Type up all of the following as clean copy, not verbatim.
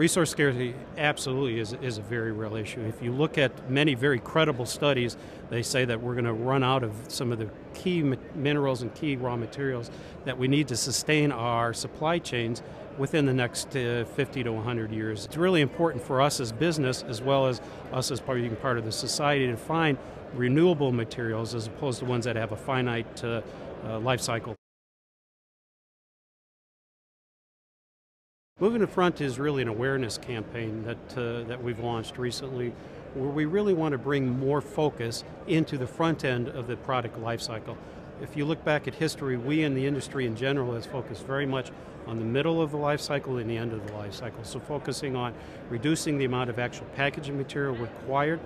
Resource scarcity absolutely is a very real issue. If you look at many very credible studies, they say that we're going to run out of some of the key minerals and key raw materials that we need to sustain our supply chains within the next 50 to 100 years. It's really important for us as business, as well as us as being part of the society, to find renewable materials as opposed to ones that have a finite life cycle. Moving to Front is really an awareness campaign that we've launched recently, where we really want to bring more focus into the front end of the product life cycle. If you look back at history, we in the industry in general has focused very much on the middle of the life cycle and the end of the life cycle. So focusing on reducing the amount of actual packaging material required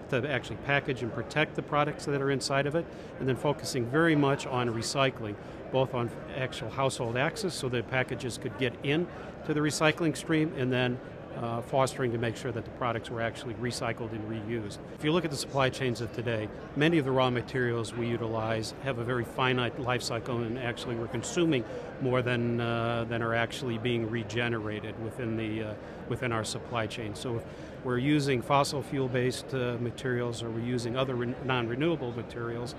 to actually package and protect the products that are inside of it, and then focusing very much on recycling, both on actual household access so that packages could get in to the recycling stream, and then fostering to make sure that the products were actually recycled and reused. If you look at the supply chains of today, many of the raw materials we utilize have a very finite life cycle, and actually we're consuming more than are actually being regenerated within our supply chain. So if we're using fossil fuel-based materials, or we're using other non-renewable materials,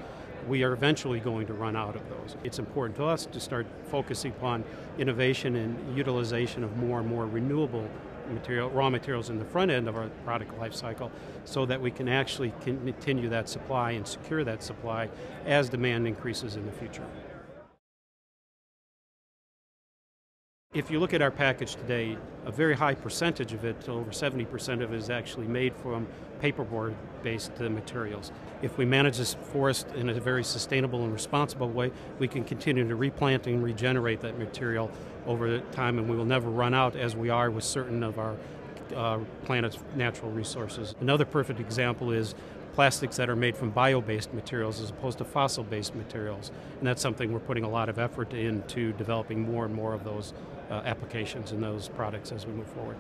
we are eventually going to run out of those. It's important to us to start focusing upon innovation and utilization of more and more renewable raw materials in the front end of our product life cycle, so that we can actually continue that supply and secure that supply as demand increases in the future. If you look at our package today, a very high percentage of it, over 70% of it, is actually made from paperboard-based materials. If we manage this forest in a very sustainable and responsible way, we can continue to replant and regenerate that material over time, and we will never run out, as we are with certain of our planet's natural resources. Another perfect example is plastics that are made from bio-based materials as opposed to fossil-based materials, and that's something we're putting a lot of effort into developing more and more of those applications and those products as we move forward.